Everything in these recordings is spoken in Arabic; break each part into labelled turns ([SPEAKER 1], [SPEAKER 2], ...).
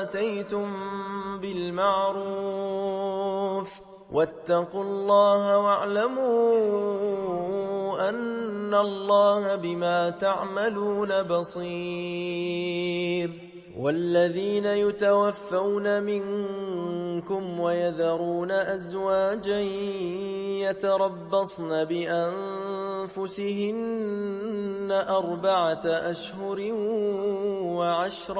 [SPEAKER 1] آتيتم بالمعروف واتقوا الله واعلموا أن الله بما تعملون بصير. والذين يتوفون منكم ويذرون أزواجا يتربصن بأنفسهن 4 أشهر و10،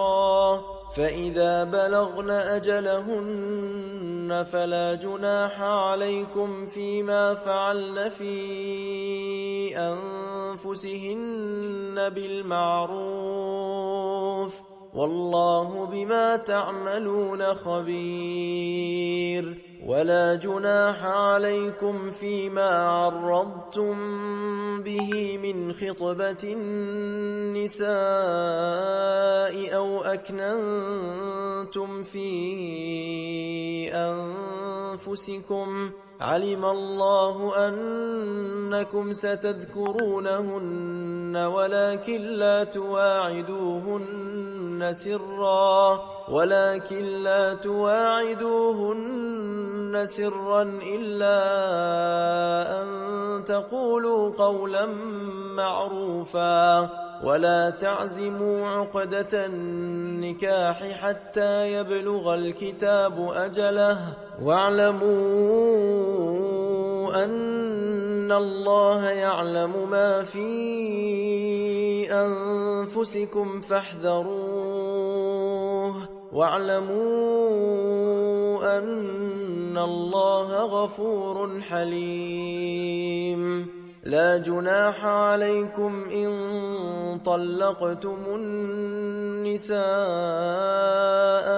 [SPEAKER 1] فإذا بلغن أجلهن فلا جناح عليكم فيما فعلن في أنفسهن بالمعروف، والله بما تعملون خبير. ولا جناح عليكم فيما عرضتم به من خطبة النساء أو أكننتم في أنفسكم، علم الله أنكم ستذكرونهن ولكن لا تواعدوهن سرا إلا أن تقولوا قولا معروفا، ولا تعزموا عقدة النكاح حتى يبلغ الكتاب أجله، واعلموا أن الله يعلم ما في أنفسكم فاحذروه، واعلموا أن الله غفور حليم. لا جناح عليكم إن طلقتم النساء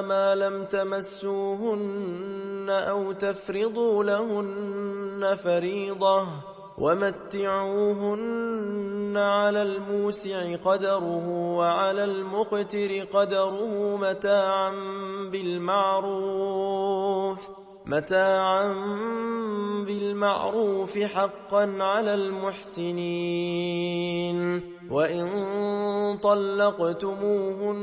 [SPEAKER 1] ما لم تمسوهن أو تفرضوا لهن فريضة، ومتعوهن على الموسع قدره وعلى المقتر قدره متاعا بالمعروف حقا على المحسنين. وإن طلقتموهن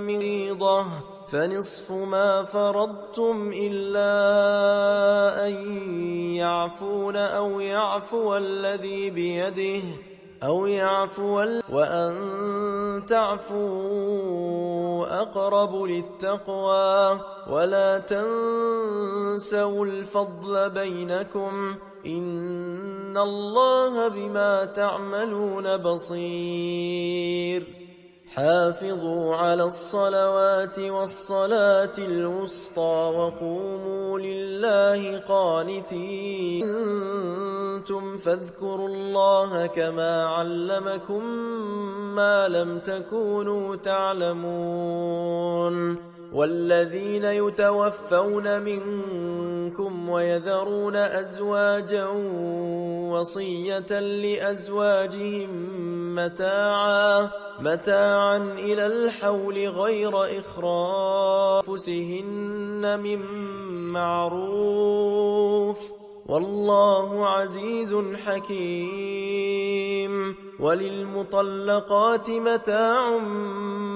[SPEAKER 1] من فريضة فنصف ما فرضتم إلا أن يعفون أو يعفو الذي بيده وأن تعفوا أقرب للتقوى، ولا تنسوا الفضل بينكم، إن الله بما تعملون بصير. حافظوا على الصلوات والصلاة الوسطى وقوموا لله قانتين. أنتم فاذكروا الله كما علمكم ما لم تكونوا تعلمون. والذين يتوفون منكم ويذرون أزواجا وصية لأزواجهم متاعا إلى الحول غير إخراج أنفسهن من معروف، والله عزيز حكيم. وللمطلقات متاع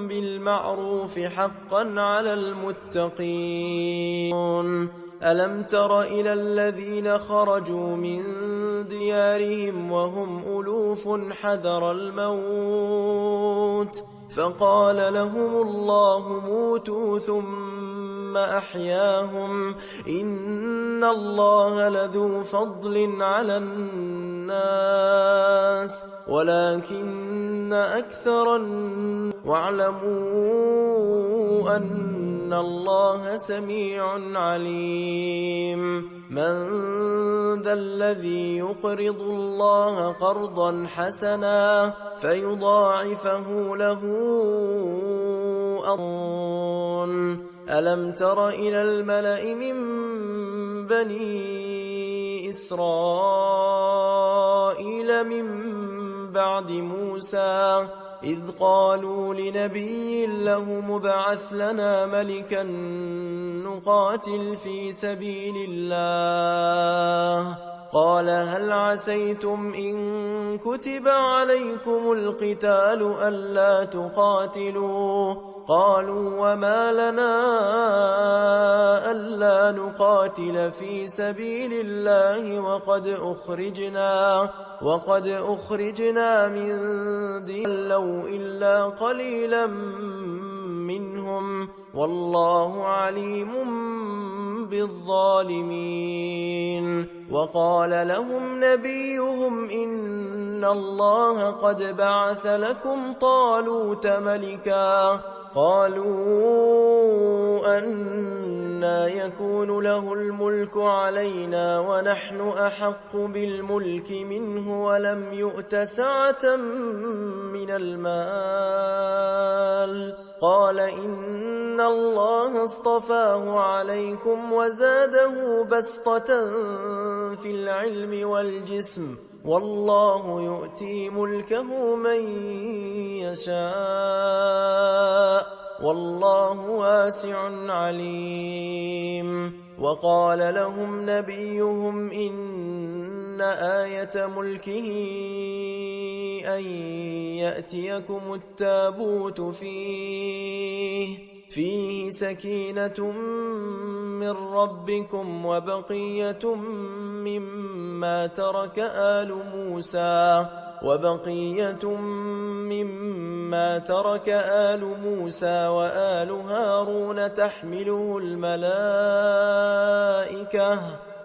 [SPEAKER 1] بالمعروف حقا على المتقين. ألم تر إلى الذين خرجوا من ديارهم وهم ألوف حذر الموت فقال لهم الله موتوا ثم أحياهم، إن الله لذو فضل على الناس ولكن أكثر واعلموا أن الله سميع عليم. من ذا الذي يقرض الله قرضا حسنا فيضاعفه له أضعافا. ألم تر إلى الملأ من بني إسرائيل من بعد موسى إذ قالوا لنبي له مبعث لنا ملكا نقاتل في سبيل الله، قال هل عسيتم إن كتب عليكم القتال ألا تقاتلوا، قالوا وما لنا ألا نقاتل في سبيل الله وقد أخرجنا من ديننا إلا قليلا منهم والله عليم بالظالمين. وقال لهم نبيهم إن الله قد بعث لكم طالوت ملكا. قالوا أنى يكون له الملك علينا ونحن أحق بالملك منه ولم يؤت سعة من المال. قال إن الله اصطفاه عليكم وزاده بسطة في العلم والجسم والله يؤتي ملكه من يشاء والله واسع عليم. وقال لهم نبيهم إن آية ملكه أن يأتيكم التابوت فيه سكينة من ربكم وبقية مما ترك آل موسى وآل هارون تحمله الملائكة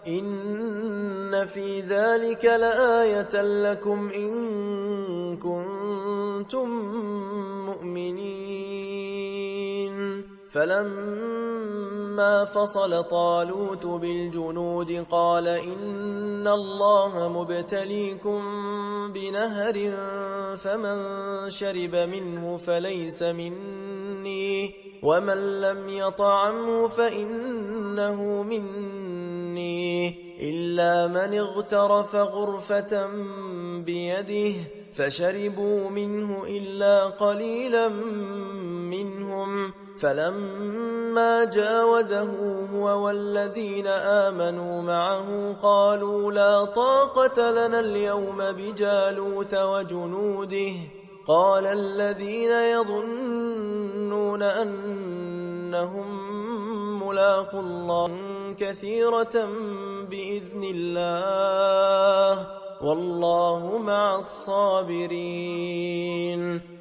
[SPEAKER 1] إن في ذلك لآية لكم إن كنتم مؤمنين. فلما فصل طالوت بالجنود قال إن الله مبتليكم بنهر فمن شرب منه فليس مني ومن لم يطعمه فإنه مني إلا من اغترف غرفة بيده فشربوا منه إلا قليلا منهم. فلما جاوزه هو والذين آمنوا معه قالوا لا طاقة لنا اليوم بجالوت وجنوده. قال الذين يظنون أنهم ملاقو الله كثيرة بإذن الله والله مع الصابرين.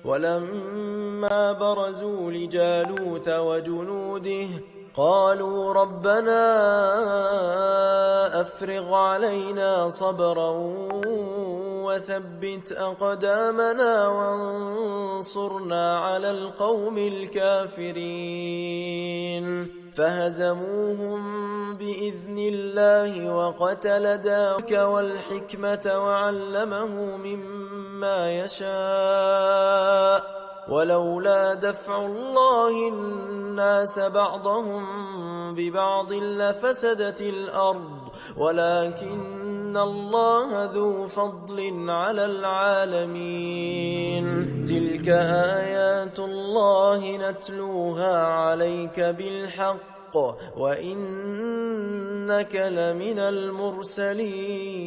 [SPEAKER 1] ولما برزوا لجالوت وجنوده قالوا ربنا أفرغ علينا صبرا وثبت أقدامنا وانصرنا على القوم الكافرين. فهزموهم بإذن الله وقتل داود والحكمة وعلمه مما يشاء ولولا دفع الله الناس بعضهم ببعض لفسدت الأرض ولكن الله ذو فضل على العالمين. تلك آيات الله نتلوها عليك بالحق وإنك لمن المرسلين.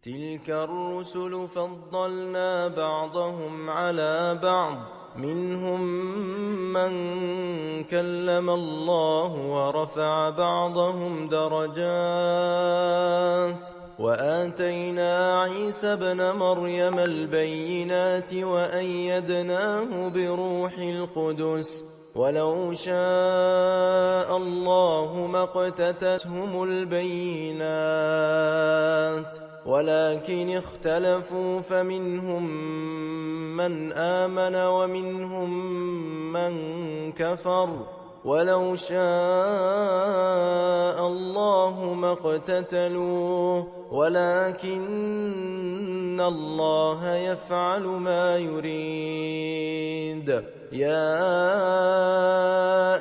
[SPEAKER 1] تلك الرسل فضلنا بعضهم على بعض منهم من كلم الله ورفع بعضهم درجات وآتينا عيسى ابن مريم البينات وأيدناه بروح القدس ولو شاء الله ما اقتتلهم البينات ولكن اختلفوا فمنهم من آمن ومنهم من كفر ولو شاء الله ما اقتتلوا ولكن الله يفعل ما يريد. يا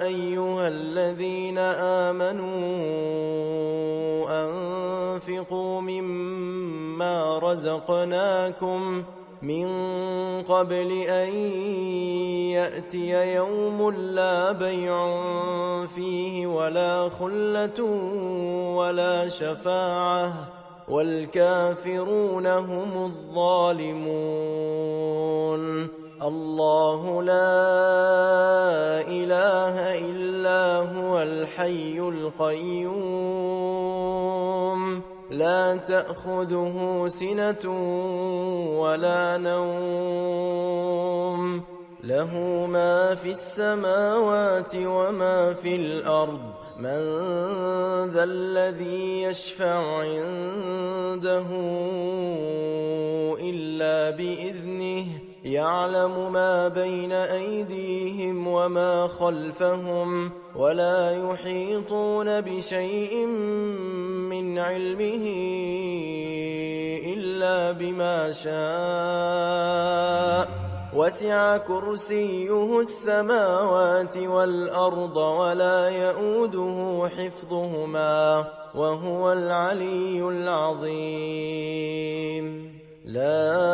[SPEAKER 1] أيها الذين آمنوا أنفقوا مما رزقناكم من قبل أن يأتي يوم لا بيع فيه ولا خلة ولا شفاعة والكافرون هم الظالمون. الله لا إله إلا هو الحي القيوم لا تأخذه سنة ولا نوم له ما في السماوات وما في الأرض من ذا الذي يشفع عنده إلا بإذنه يعلم ما بين أيديهم وما خلفهم ولا يحيطون بشيء من علمه إلا بما شاء وسع كرسيه السماوات والأرض ولا يؤوده حفظهما وهو العلي العظيم لا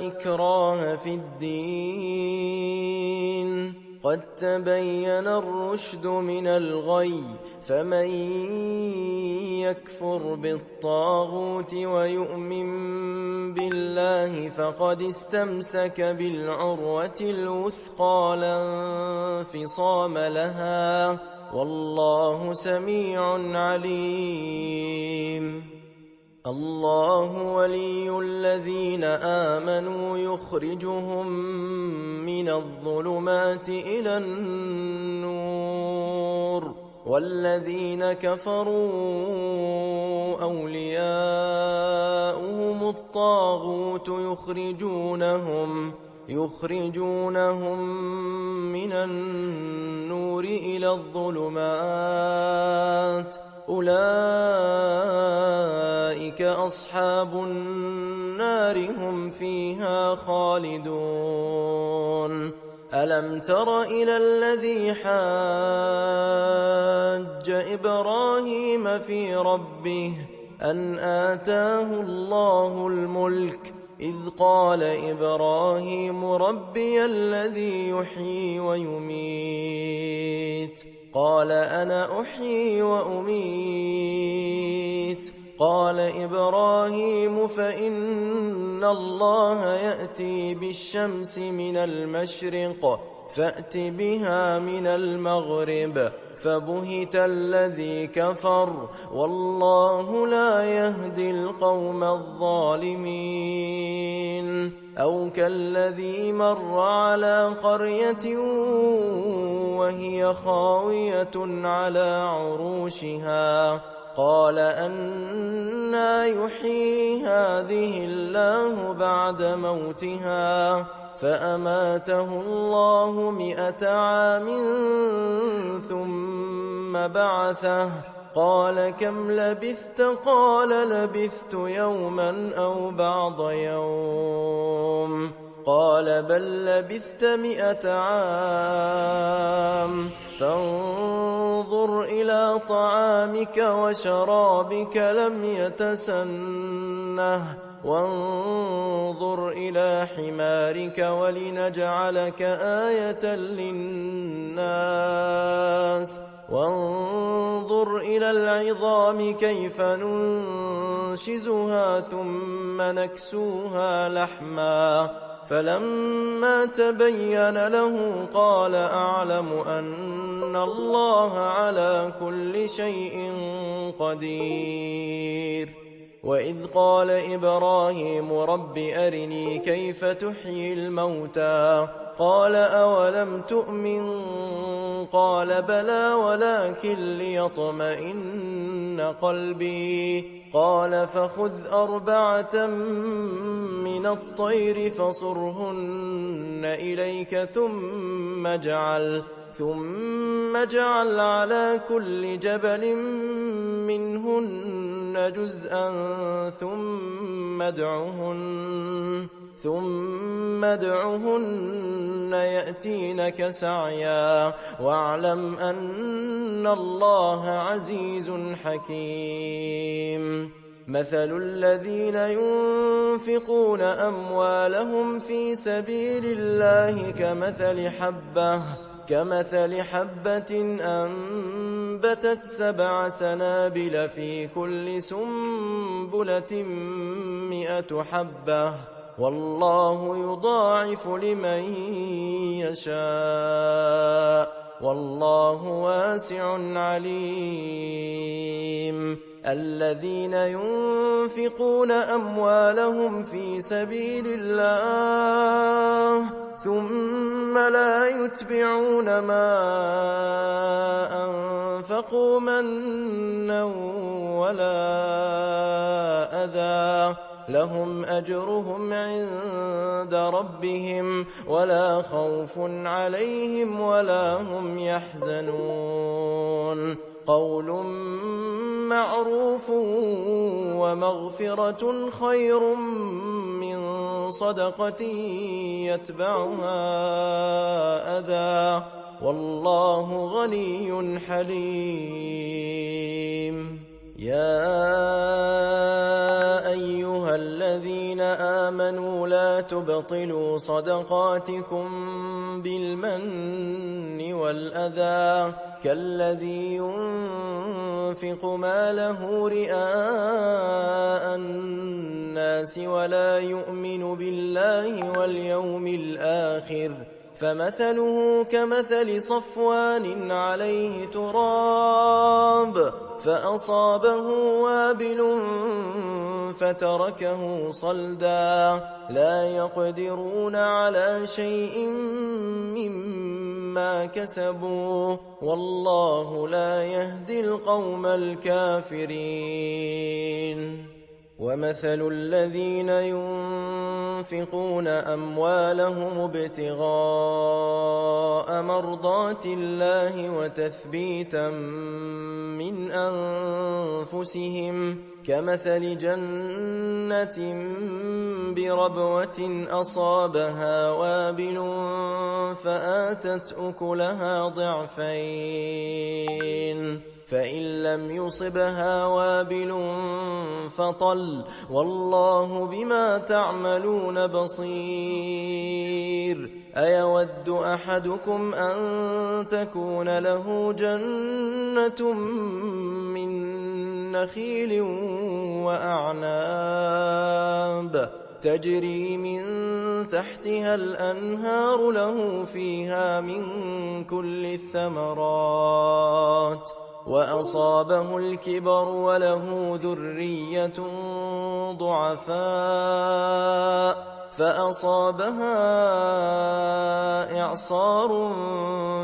[SPEAKER 1] إكراه في الدين قد تبين الرشد من الغي فمن يكفر بالطاغوت ويؤمن بالله فقد استمسك بالعروة الوثقى لا انفصام لها والله سميع عليم الله ولي الذين آمنوا يخرجهم من الظلمات إلى النور والذين كفروا أولياؤهم الطاغوت يخرجونهم من النور إلى الظلمات أولئك أصحاب النار هم فيها خالدون ألم تر إلى الذي حاج إبراهيم في ربه أن آتاه الله الملك إذ قال إبراهيم ربي الذي يحيي ويميت قال أنا أحيي وأميت قال إبراهيم فإن الله يأتي بالشمس من المشرق فأت بها من المغرب فبهت الذي كفر والله لا يهدي القوم الظالمين أو كالذي مر على قرية وهي خاوية على عروشها قال أنى يحيي هذه الله بعد موتها فأماته الله 100 عام ثم بعثه قال كم لبثت قال لبثت يوما أو بعض يوم قال بل لبثت 100 عام فانظر إلى طعامك وشرابك لم يتسنه وانظر إلى حمارك ولنجعلك آية للناس وانظر إلى العظام كيف ننشزها ثم نكسوها لحما فلما تبين له قال أعلم أن الله على كل شيء قدير وإذ قال إبراهيم رب أرني كيف تحيي الموتى قال أولم تؤمن قال بلى ولكن ليطمئن قلبي قال فخذ 4 من الطير فصرهن إليك ثم اجعل على كل جبل منهن جزءا ثم ادعهن يأتينك سعيا واعلم أن الله عزيز حكيم مثل الذين ينفقون أموالهم في سبيل الله كمثل حبة أنبتت 7 سنابل في كل سنبلة 100 حبة والله يضاعف لمن يشاء والله واسع عليم الذين ينفقون أموالهم في سبيل الله ثم لا يتبعون ما أنفقوا منا ولا أذى لهم أجرهم عند ربهم ولا خوف عليهم ولا هم يحزنون قول معروف ومغفرة خير من صدقة يتبعها أذى والله غني حليم يا أيها الذين آمنوا لا تبطلوا صدقاتكم بالمن والأذى كالذي ينفق ماله رئاء الناس ولا يؤمن بالله واليوم الآخر فمثله كمثل صفوان عليه تراب فأصابه وابل فتركه صلدا لا يقدرون على شيء مما كسبوا والله لا يهدي القوم الكافرين ومثل الذين ينفقون أموالهم ابتغاء مرضات الله وتثبيتا من أنفسهم كمثل جنة بربوة أصابها وابل فآتت أكلها ضعفين فإن لم يصبها وابل فطل والله بما تعملون بصير أيود أحدكم أن تكون له جنة من نخيل وأعناب تجري من تحتها الأنهار له فيها من كل الثمرات وأصابه الكبر وله ذرية ضعفاء فأصابها إعصار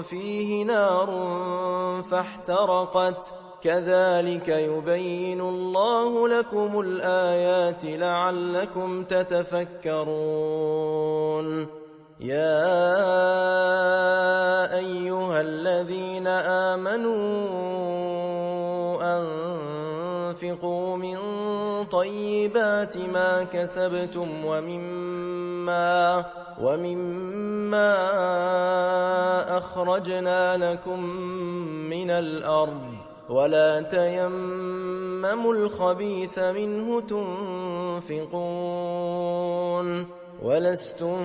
[SPEAKER 1] فيه نار فاحترقت كذلك يبين الله لكم الآيات لعلكم تتفكرون يا أيها الذين آمنوا أنفقوا من طيبات ما كسبتم ومما أخرجنا لكم من الأرض ولا تيمموا الخبيث منه تنفقون ولستم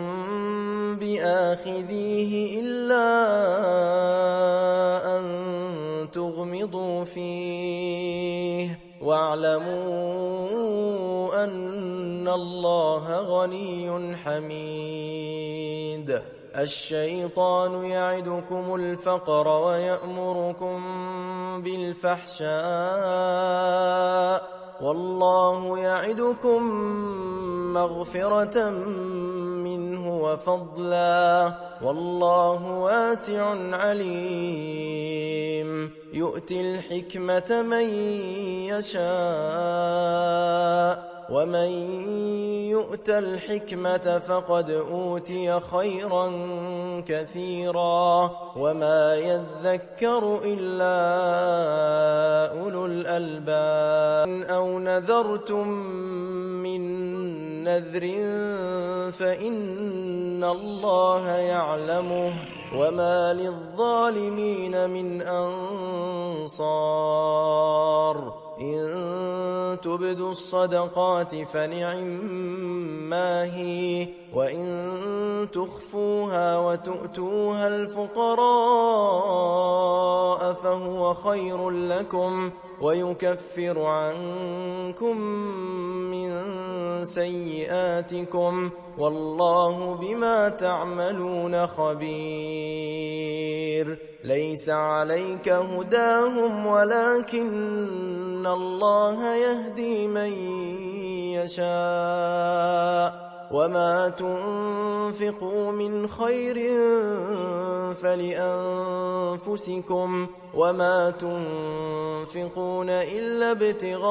[SPEAKER 1] بآخذيه إلا أن تغمضوا فيه واعلموا أن الله غني حميد الشيطان يعدكم الفقر ويأمركم بالفحشاء والله يعدكم مغفرة منه وفضلا والله واسع عليم يؤتي الحكمة من يشاء ومن يؤت الحكمة فقد أوتي خيرا كثيرا وما يذكر إلا أولو الألباب أو نذرتم من نذر فإن الله يعلمه وما للظالمين من أنصار إن تبدوا الصدقات فنعما هي، وإن تخفوها وتؤتوها الفقراء فهو خير لكم ويكفر عنكم من سيئاتكم والله بما تعملون خبير. ليس عليك هداهم ولكن الله يهدي من يشاء وما تنفقوا من خير فلأنفسكم وما تنفقون إلا ابتغاء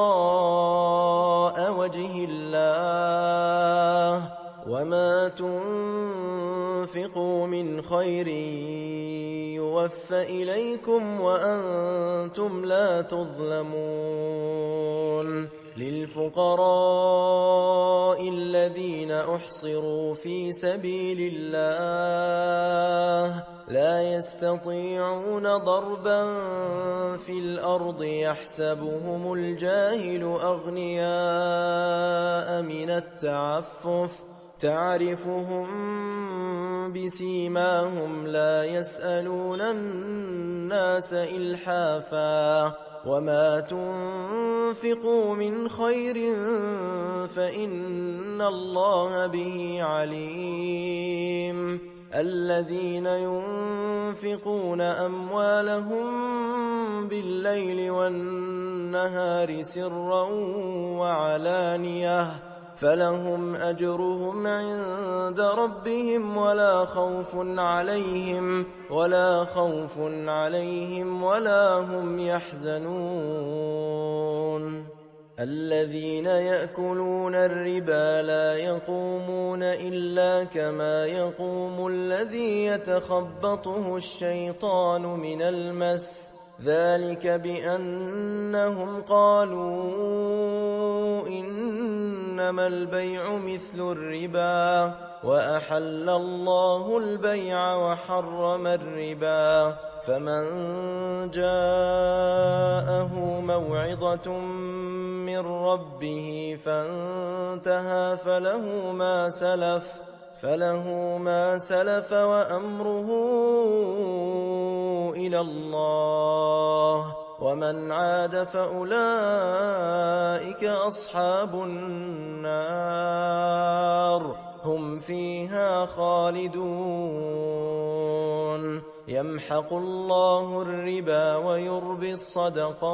[SPEAKER 1] وجه الله وما تنفقوا من خير يوفى إليكم وأنتم لا تظلمون. للفقراء الذين أحصروا في سبيل الله لا يستطيعون ضربا في الأرض يحسبهم الجاهل أغنياء من التعفف تعرفهم بسيماهم لا يسألون الناس إلحافا وما تنفقوا من خير فإن الله به عليم. الذين ينفقون أموالهم بالليل والنهار سرا وعلانية فلهم أجرهم عند ربهم ولا خوف عليهم ولا هم يحزنون. الذين يأكلون الربا لا يقومون إلا كما يقوم الذي يتخبطه الشيطان من المس ذلك بأنهم قالوا إنما البيع مثل الربا وأحل الله البيع وحرم الربا فمن جاءه موعظة من ربه فانتهى فله ما سلف وأمره إلى الله ومن عاد فأولئك أصحاب النار هم فيها خالدون. يمحق الله الربا ويربي الصدقات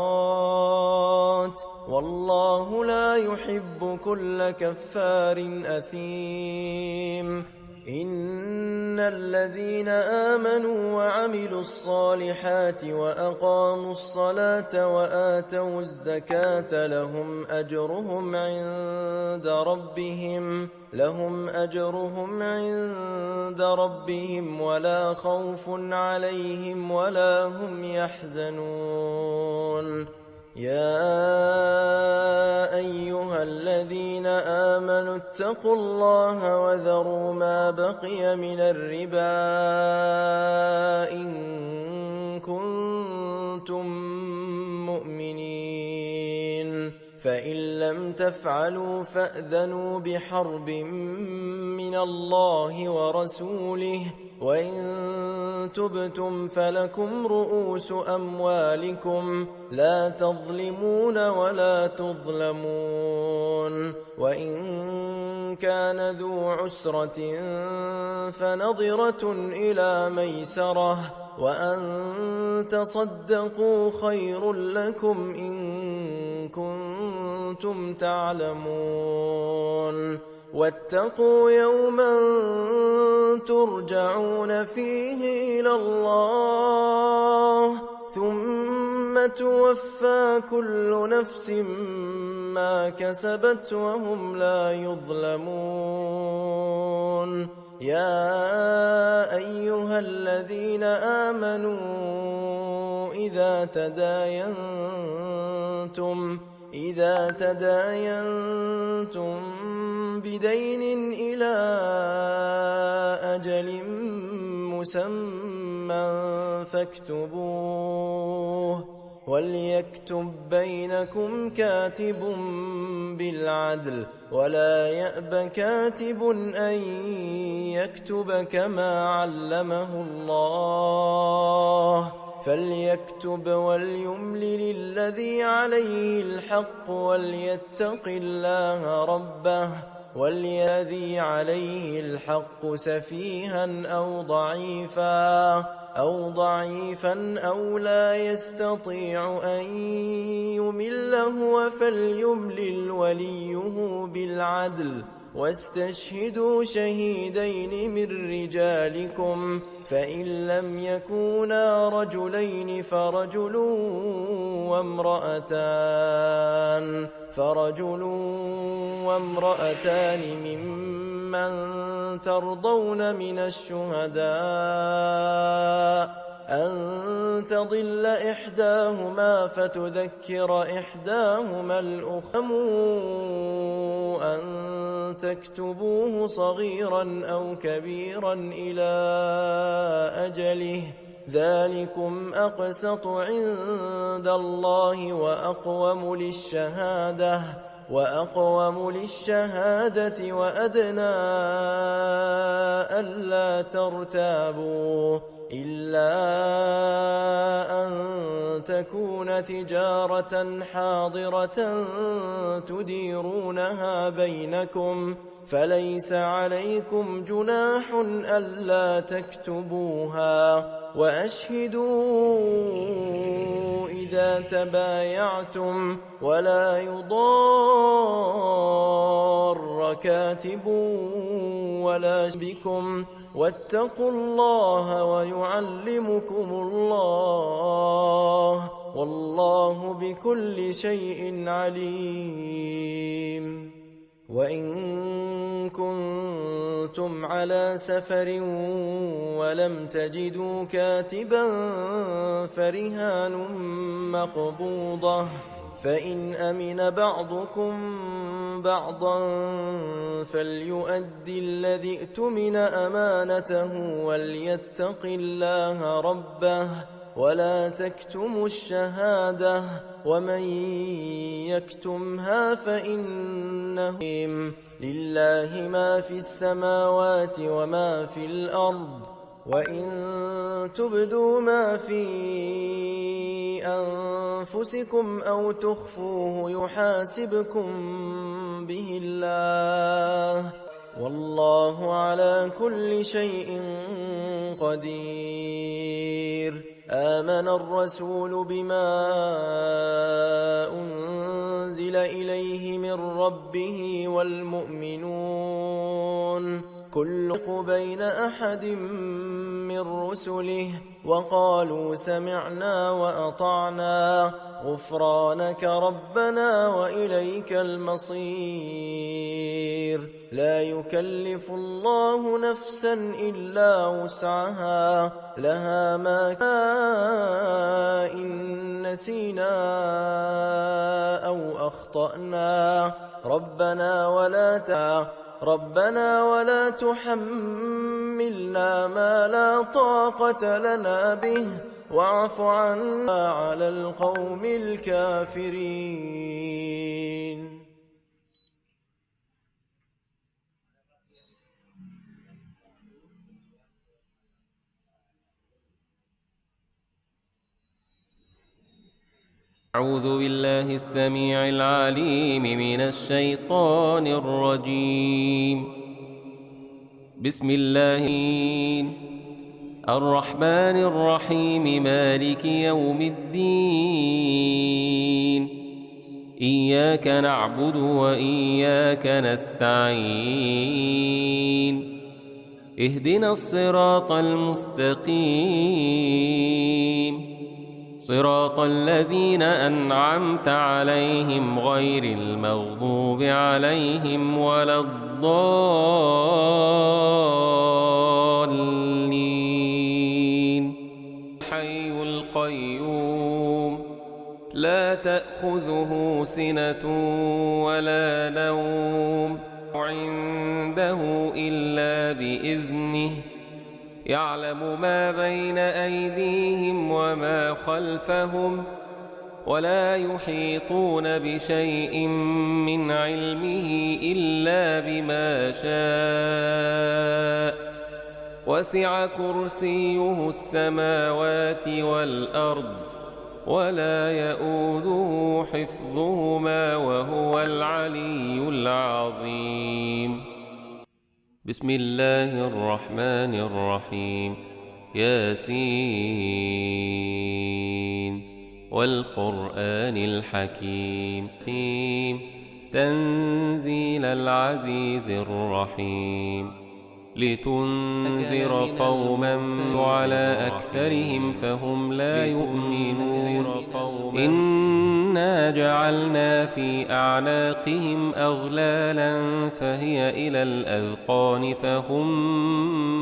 [SPEAKER 1] والله لا يحب كل كفار أثيم. إن الذين آمنوا وعملوا الصالحات وأقاموا الصلاة وآتوا الزكاة لهم أجرهم عند ربهم ولا خوف عليهم ولا هم يحزنون. يا أيها الذين آمنوا اتقوا الله وذروا ما بقي من الربا إن كنتم مؤمنين فإن لم تفعلوا فأذنوا بحرب من الله ورسوله وإن تبتم فلكم رؤوس أموالكم لا تظلمون ولا تظلمون. وإن كان ذو عسرة فنظرة إلى ميسرة وأن تصدقوا خير لكم إن كنتم تعلمون. واتقوا يوما ترجعون فيه إلى الله ثم توفى كل نفس ما كسبت وهم لا يظلمون. يا أيها الذين آمنوا إذا تداينتم بدين إلى أجل مسمى فاكتبوه وليكتب بينكم كاتب بالعدل ولا يأب كاتب أن يكتب كما علمه الله فليكتب وليملل الذي عليه الحق وليتق الله ربه والذي عليه الحق سفيها أو ضعيفا أو لا يستطيع أن يمل هو فليملل وليه بالعدل واستشهدوا شهيدين من رجالكم فإن لم يكونا رجلين فرجل وامرأتان ممن ترضون من الشهداء أن تضل إحداهما فتذكر إحداهما الأخرى أن تكتبوه صغيرا أو كبيرا إلى أجله ذلكم أقسط عند الله وأقوم للشهادة وأدنى ألا ترتابوا إلا أن تكون تجارة حاضرة تديرونها بينكم فليس عليكم جناح ألا تكتبوها وأشهدوا إذا تبايعتم ولا يضار كاتب ولا بكم واتقوا الله ويعلمكم الله والله بكل شيء عليم وإن كنتم على سفر ولم تجدوا كاتبا فرهان مقبوضة فإن أمن بعضكم بعضا فليؤدي الذي اؤتمن أمانته وليتق الله ربه ولا تكتموا الشهادة ومن يكتمها فإنه لله ما في السماوات وما في الأرض وإن تبدوا ما في أنفسكم أو تخفوه يحاسبكم به الله والله على كل شيء قدير آمن الرسول بما أنزل إليه من ربه والمؤمنون كل بين أحد من رسله وقالوا سمعنا وأطعنا غفرانك ربنا وإليك المصير لا يكلف الله نفسا إلا وسعها لها ما كان إن نسينا أو أخطأنا ربنا ولا تحملنا ما لا طاقة لنا به واعف عنا على القوم الكافرين
[SPEAKER 2] أعوذ بالله السميع العليم من الشيطان الرجيم بسم الله الرحمن الرحيم مالك يوم الدين إياك نعبد وإياك نستعين اهدنا الصراط المستقيم صراط الذين أنعمت عليهم غير المغضوب عليهم ولا الضالين الحي القيوم لا تأخذه سنة ولا نوم عنده إلا بإذنه يعلم ما بين أيديهم وما خلفهم ولا يحيطون بشيء من علمه إلا بما شاء وسع كرسيه السماوات والأرض ولا يئوده حفظهما وهو العلي العظيم. بسم الله الرحمن الرحيم. ياسين والقرآن الحكيم. تنزيل العزيز الرحيم. لتنذر قوما وعلى أكثرهم فهم لا يؤمنون. إنا جعلنا في أعناقهم أغلالا فهي إلى الأذقان فهم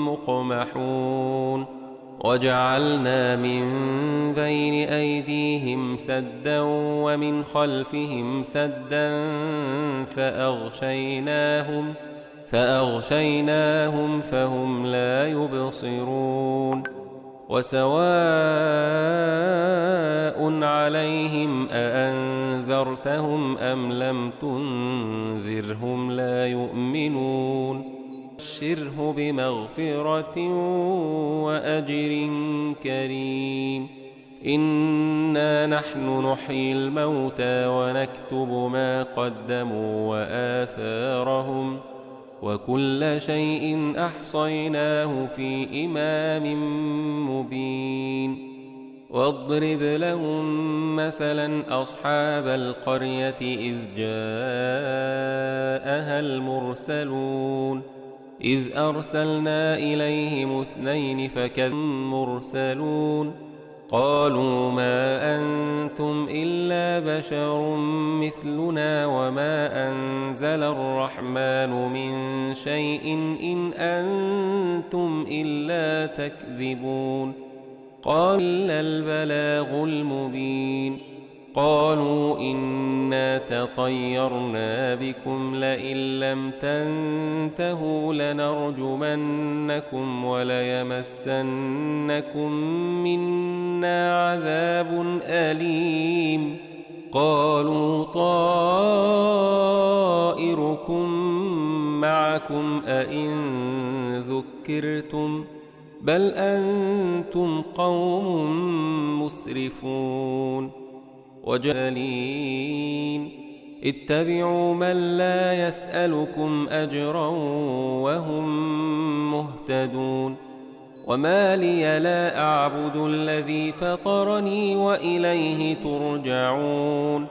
[SPEAKER 2] مقمحون. وجعلنا من بين أيديهم سدا ومن خلفهم سدا فأغشيناهم فهم لا يبصرون. وسواء عليهم أأنذرتهم أم لم تنذرهم لا يؤمنون. بشره بمغفرة وأجر كريم. إنا نحن نحيي الموتى ونكتب ما قدموا وآثارهم وكل شيء أحصيناه في إمام مبين. واضرب لهم مثلا أصحاب القرية إذ جاءها المرسلون إذ أرسلنا إليهم 2 فكذبوا مرسلون قالوا ما أنتم إلا بشر مثلنا وما أنزل الرحمن من شيء إن أنتم إلا تكذبون. قالوا إلا البلاغ المبين. قالوا إنا تطيرنا بكم لئن لم تنتهوا لنرجمنكم وليمسنكم منا عذاب أليم. قالوا طائركم معكم أئن ذكرتم بل أنتم قوم مسرفون. وجالين اتبعوا من لا يسألكم أجرا وهم مهتدون. وما لي لا أعبد الذي فطرني وإليه ترجعون.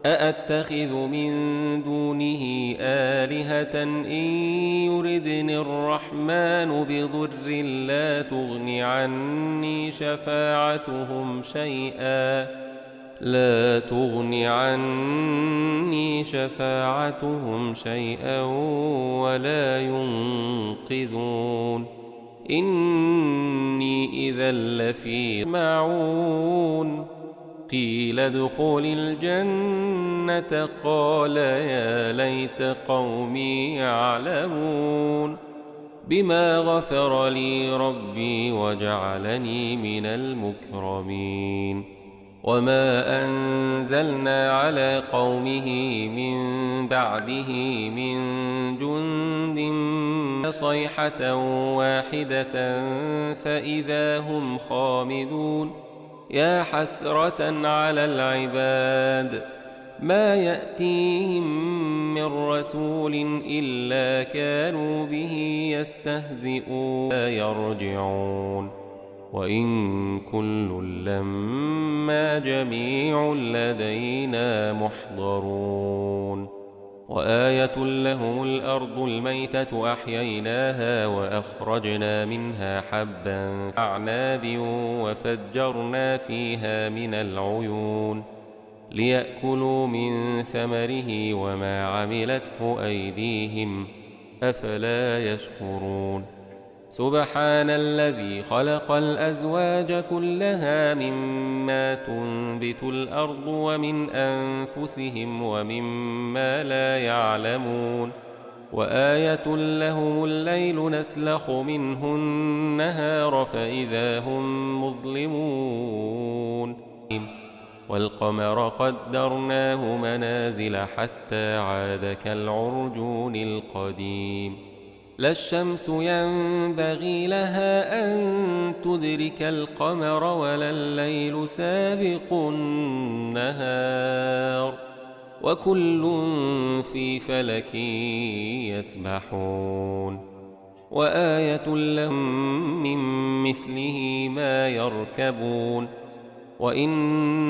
[SPEAKER 2] أأتخذ من دونه آلهة إن يردني الرحمن بضر لا تغن عني شفاعتهم شيئا ولا ينقذون. إني إذا لفي معون. قيل ادخل الجنة قال يا ليت قومي يعلمون. بما غفر لي ربي وجعلني من المكرمين. وما أنزلنا على قومه من بعده من جند صيحة واحدة فإذا هم خامدون. يا حسرة على العباد ما يأتيهم من رسول إلا كانوا به يستهزئون يرجعون. وإن كل لما جميع لدينا محضرون. وآية لهم الأرض الميتة أحييناها وأخرجنا منها حبا أعناب وفجرنا فيها من العيون ليأكلوا من ثمره وما عملته أيديهم أفلا يشكرون. سبحان الذي خلق الأزواج كلها مما تنبت الأرض ومن أنفسهم ومما لا يعلمون. وآية لهم الليل نسلخ منه النهار فإذا هم مظلمون. والقمر قدرناه منازل حتى عاد كالعرجون القديم لا الشمس ينبغي لها أن تدرك القمر ولا الليل سابق النهار وكل في فلك يسبحون وآية لهم من مثله ما يركبون وإن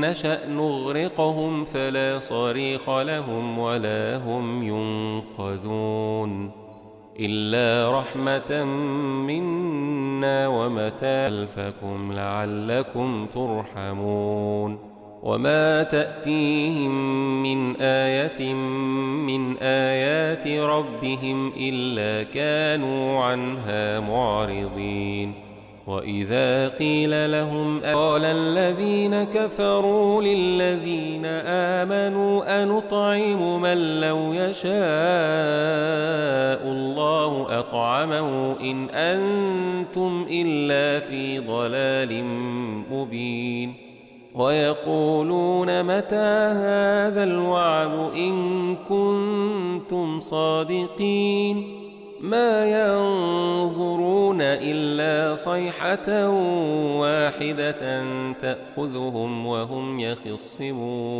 [SPEAKER 2] نشأ نغرقهم فلا صريخ لهم ولا هم ينقذون إلا رحمة منا ومتاعا لكم لعلكم ترحمون وما تأتيهم من آية من آيات ربهم إلا كانوا عنها معرضين وإذا قيل لهم قال الذين كفروا للذين آمنوا أنطعم من لو يشاء الله أطعمه إن أنتم إلا في ضلال مبين ويقولون متى هذا الوعد إن كنتم صادقين ما ينظرون إلا صيحة واحدة تأخذهم وهم يخصمون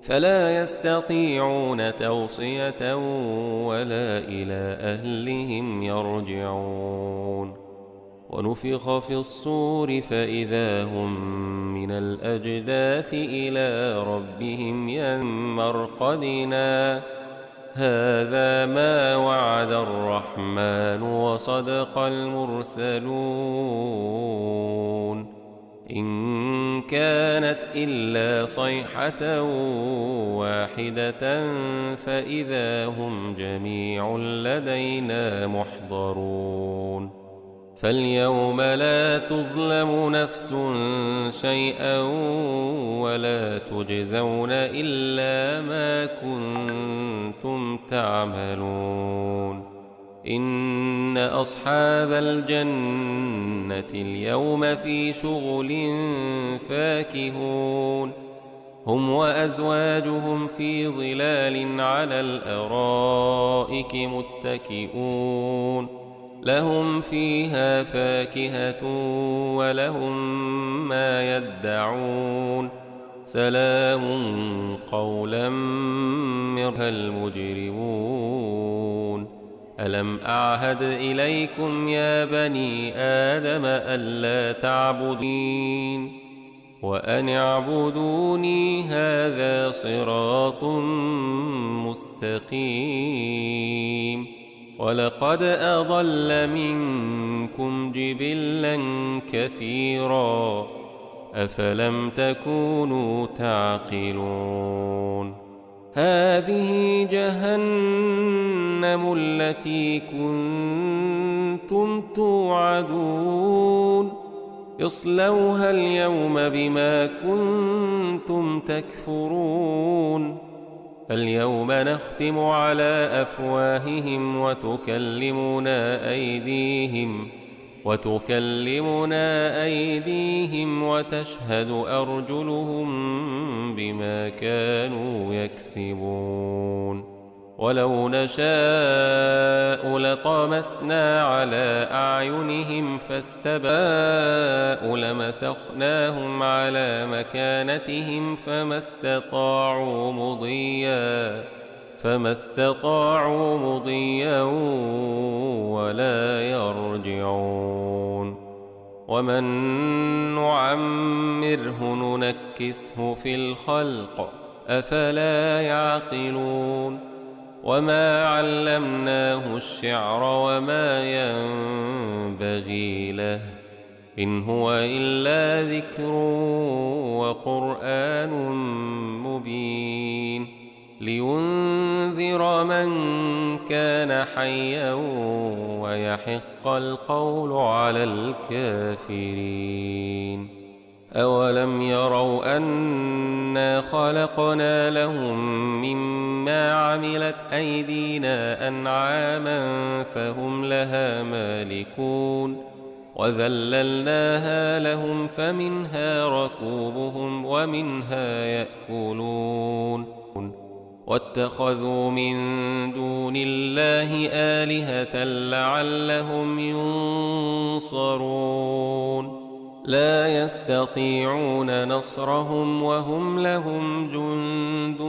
[SPEAKER 2] فلا يستطيعون توصية ولا إلى أهلهم يرجعون ونفخ في الصور فإذا هم من الأجداث إلى ربهم ينمرقدنا هذا ما وعد الرحمن وصدق المرسلون إن كانت إلا صيحة واحدة فإذا هم جميع لدينا محضرون فاليوم لا تظلم نفس شيئا ولا تجزون إلا ما كنتم تعملون إن أصحاب الجنة اليوم في شغل فاكهون هم وأزواجهم في ظلال على الأرائك متكئون لهم فيها فاكهة ولهم ما يدعون سلام قولا من المجرمون ألم أعهد إليكم يا بني آدم ألا تعبدين وأن اعبدوني هذا صراط مستقيم ولقد أضل منكم جبلا كثيرا أفلم تكونوا تعقلون هذه جهنم التي كنتم توعدون اصلوها اليوم بما كنتم تكفرون اليوم نختم على أفواههم وتكلمنا أيديهم وتشهد أرجلهم بما كانوا يكسبون ولو نشاء لطمسنا على أعينهم فاستباءوا لمسخناهم على مكانتهم فما استطاعوا مضيا ولا يرجعون ومن نعمره ننكسه في الخلق أفلا يعقلون وما علمناه الشعر وما ينبغي له إن هو إلا ذكر وقرآن مبين لينذر من كان حيا ويحق القول على الكافرين أولم يروا أنا خلقنا لهم مما عملت أيدينا أنعاما فهم لها مالكون وذللناها لهم فمنها ركوبهم ومنها يأكلون واتخذوا من دون الله آلهة لعلهم ينصرون لا يستطيعون نصرهم وهم لهم جند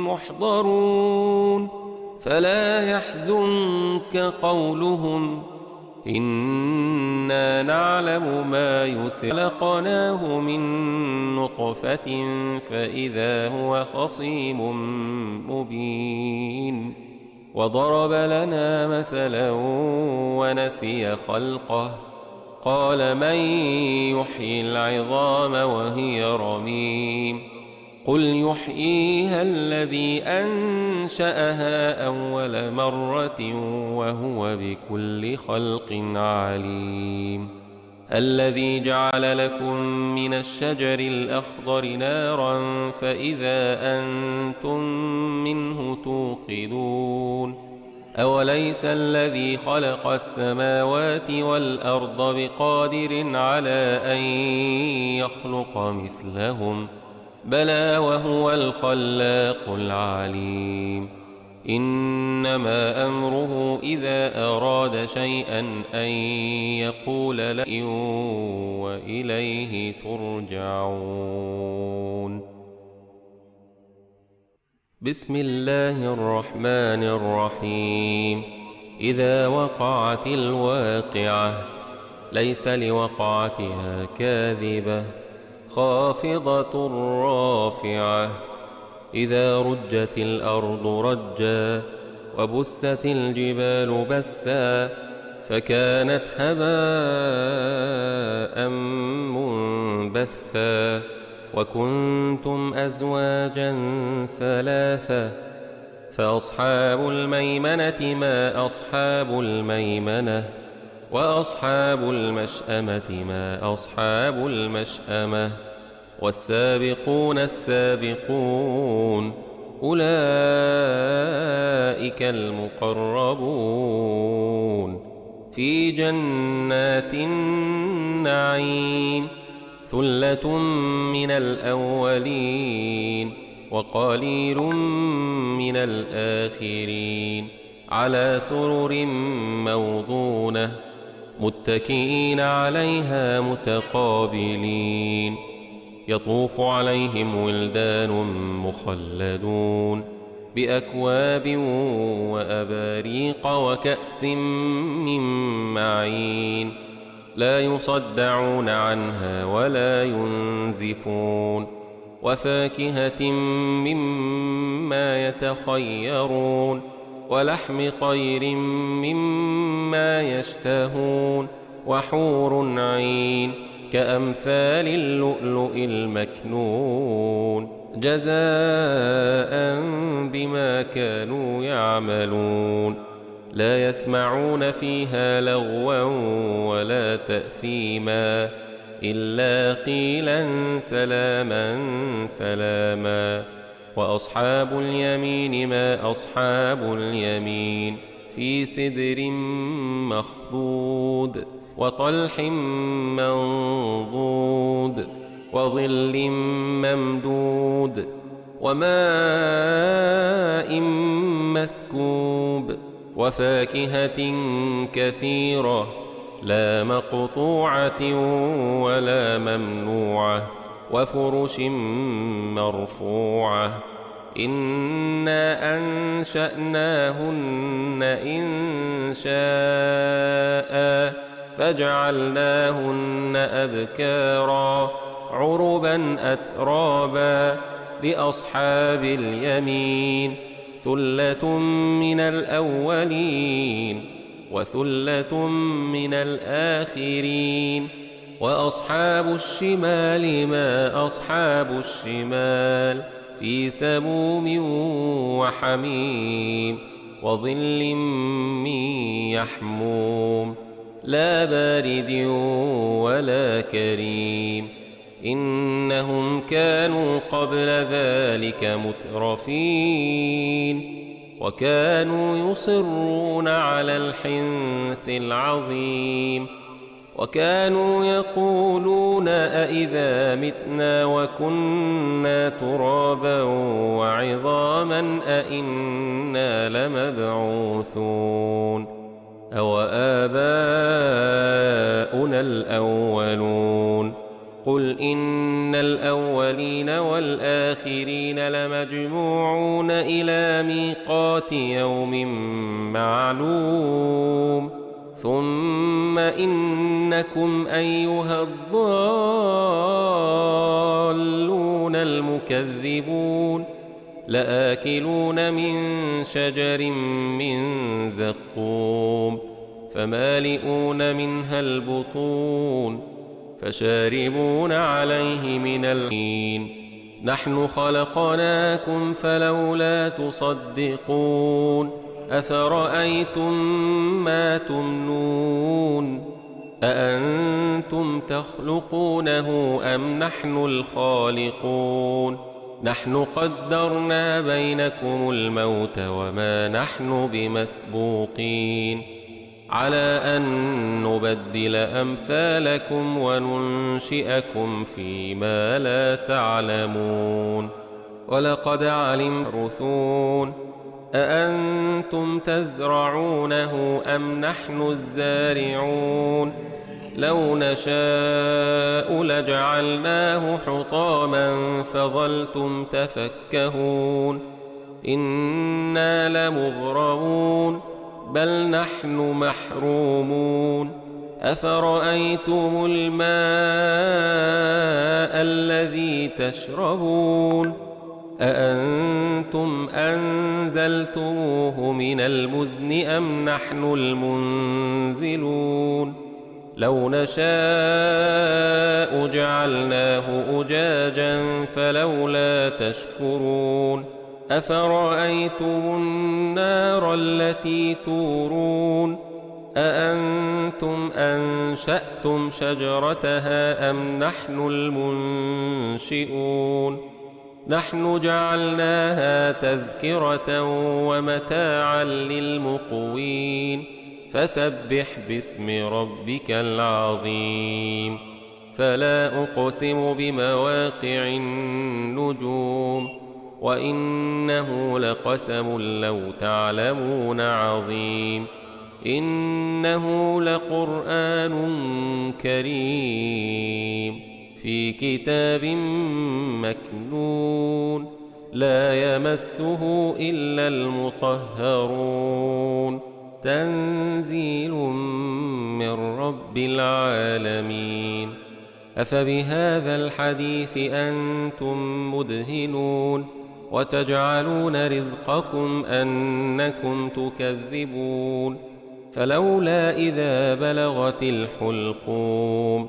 [SPEAKER 2] محضرون فلا يحزنك قولهم إنا نعلم ما يسلقناه من نطفة فإذا هو خصيم مبين وضرب لنا مثلا ونسي خلقه قال من يحيي العظام وهي رميم قل يحييها الذي أنشأها أول مرة وهو بكل خلق عليم الذي جعل لكم من الشجر الأخضر نارا فإذا أنتم منه توقدون أوليس الذي خلق السماوات والأرض بقادر على أن يخلق مثلهم بلى وهو الخلاق العليم إنما أمره إذا أراد شيئا أن يقول له وإليه ترجعون بسم الله الرحمن الرحيم إذا وقعت الواقعة ليس لوقعتها كاذبة خافضة رافعة إذا رجت الأرض رجا وبست الجبال بسا فكانت هباء منبثا وكنتم أزواجا ثلاثة فأصحاب الميمنة ما أصحاب الميمنة وأصحاب المشأمة ما أصحاب المشأمة والسابقون السابقون أولئك المقربون في جنات النعيم ثلة من الأولين وقليل من الآخرين على سرر موضونة متكئين عليها متقابلين يطوف عليهم ولدان مخلدون بأكواب وأباريق وكأس من معين لا يصدعون عنها ولا ينزفون وفاكهة مما يتخيرون ولحم طير مما يشتهون وحور عين كأمثال اللؤلؤ المكنون جزاء بما كانوا يعملون لا يسمعون فيها لغوا ولا تأثيما إلا قيلا سلاما سلاما وأصحاب اليمين ما أصحاب اليمين في سدر مخضود وطلح منضود وظل ممدود وماء مسكوب وفاكهة كثيرة لا مقطوعة ولا ممنوعة وفرش مرفوعة إنا أنشأناهن إنشاء فجعلناهن أبكارا عربا أترابا لأصحاب اليمين ثلة من الأولين وثلة من الآخرين وأصحاب الشمال ما أصحاب الشمال في سموم وحميم وظل من يحموم لا بارد ولا كريم إنهم كانوا قبل ذلك مترفين وكانوا يصرون على الحنث العظيم وكانوا يقولون أإذا متنا وكنا ترابا وعظاما أإنا لمبعوثون أوآباؤنا الأولون قل إن الأولين والآخرين لمجموعون إلى ميقات يوم معلوم ثم إنكم أيها الضالون المكذبون لآكلون من شجر من زقوم فمالئون منها البطون فشاربون عليه من الهين نحن خلقناكم فلولا تصدقون أفرأيتم ما تمنون أأنتم تخلقونه أم نحن الخالقون نحن قدرنا بينكم الموت وما نحن بمسبوقين على أن نبدل أمثالكم وننشئكم فيما لا تعلمون ولقد علمتم أأنتم تزرعونه أم نحن الزارعون لو نشاء لجعلناه حطاما فظلتم تفكهون إنا لمغرمون بل نحن محرومون أفرأيتم الماء الذي تشربون أأنتم أنزلتموه من المزن أم نحن المنزلون لو نشاء جعلناه أجاجا فلولا تشكرون أفرأيتم النار التي تورون أأنتم أنشأتم شجرتها أم نحن المنشئون نحن جعلناها تذكرة ومتاعا للمقوين فسبح باسم ربك العظيم فلا أقسم بمواقع النجوم وإنه لقسم لو تعلمون عظيم إنه لقرآن كريم في كتاب مكنون لا يمسه إلا المطهرون تنزيل من رب العالمين أفبهذا الحديث أنتم مدهنون وتجعلون رزقكم أنكم تكذبون فلولا إذا بلغت الحلقوم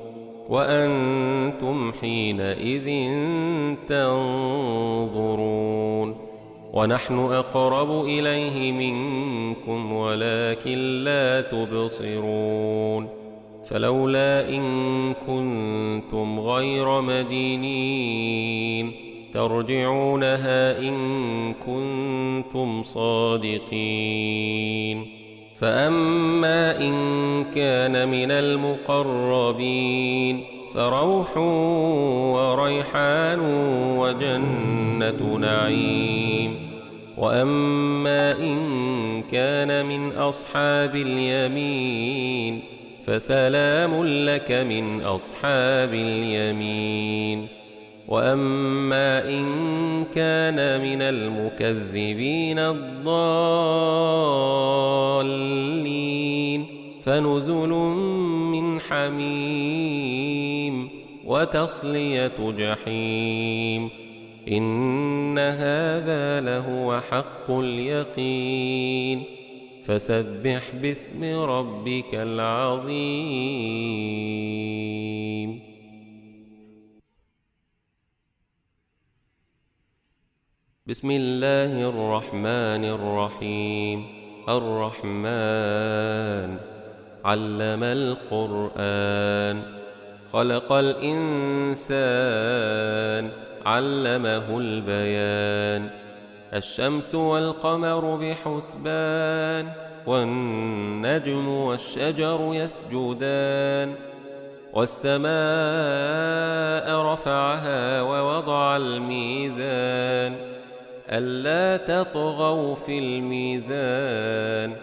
[SPEAKER 2] وأنتم حينئذ تنظرون ونحن أقرب إليه منكم ولكن لا تبصرون فلولا إن كنتم غير مدينين ترجعونها إن كنتم صادقين فأما إن كان من المقربين فروح وريحان وجنة نعيم وأما إن كان من أصحاب اليمين فسلام لك من أصحاب اليمين وأما إن كان من المكذبين الضالين فنزل من حميم وتصلية جحيم إن هذا لهو حق اليقين فسبح باسم ربك العظيم بسم الله الرحمن الرحيم الرحمن علم القرآن خلق الإنسان علمه البيان الشمس والقمر بحسبان والنجم والشجر يسجدان والسماء رفعها ووضع الميزان ألا تطغوا في الميزان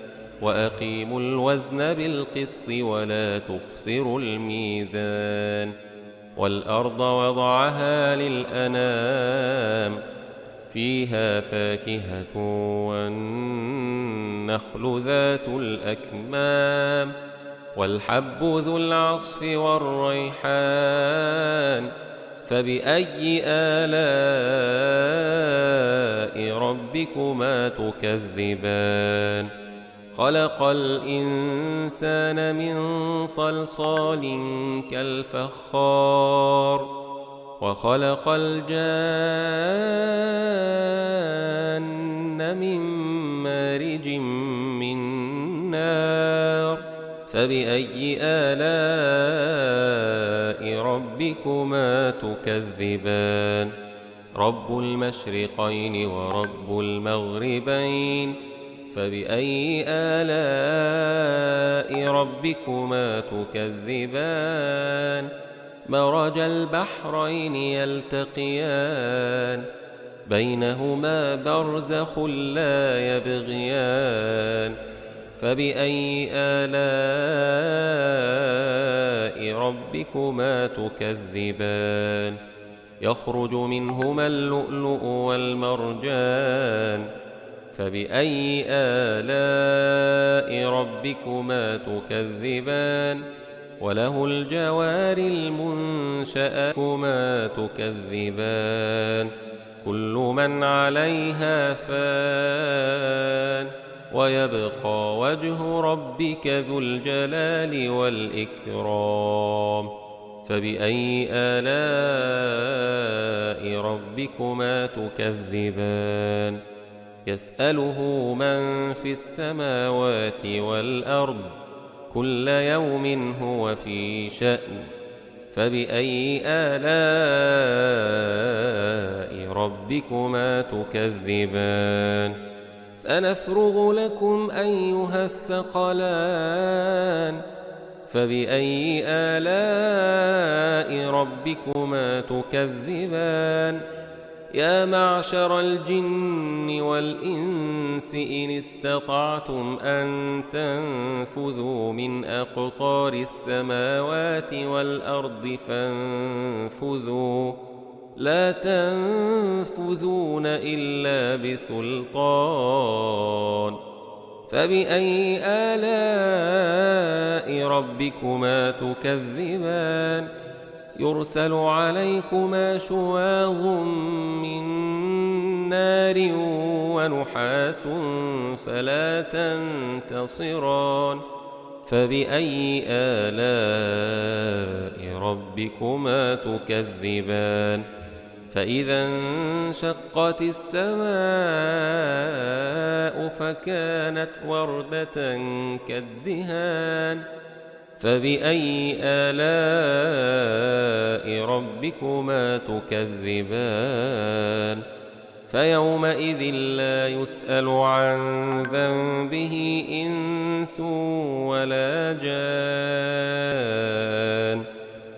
[SPEAKER 2] وأقيموا الوزن بالقسط ولا تخسروا الميزان والأرض وضعها للأنام فيها فاكهة والنخل ذات الأكمام والحب ذو العصف والريحان فبأي آلاء ربكما تكذبان خلق الإنسان من صلصال كالفخار وخلق الجان من مارج من نار فبأي آلاء ربكما تكذبان رب المشرقين ورب المغربين فبأي آلاء ربكما تكذبان مرج البحرين يلتقيان بينهما برزخ لا يبغيان فبأي آلاء ربكما تكذبان يخرج منهما اللؤلؤ والمرجان فبأي آلاء ربكما تكذبان وله الجوار المنشآت كما تكذبان كل من عليها فان ويبقى وجه ربك ذو الجلال والإكرام فبأي آلاء ربكما تكذبان يسأله من في السماوات والأرض كل يوم هو في شأن فبأي آلاء ربكما تكذبان سنفرغ لكم أيها الثقلان فبأي آلاء ربكما تكذبان يا معشر الجن والإنس إن استطعتم أن تنفذوا من أقطار السماوات والأرض فانفذوا لا تنفذون إلا بسلطان فبأي آلاء ربكما تكذبان يرسل عليكما شواظ من نار ونحاس فلا تنتصران فبأي آلاء ربكما تكذبان فإذا انشقت السماء فكانت وردة كالدهان فبأي آلاء ربكما تكذبان فيومئذ لا يسأل عن ذنبه إنس ولا جان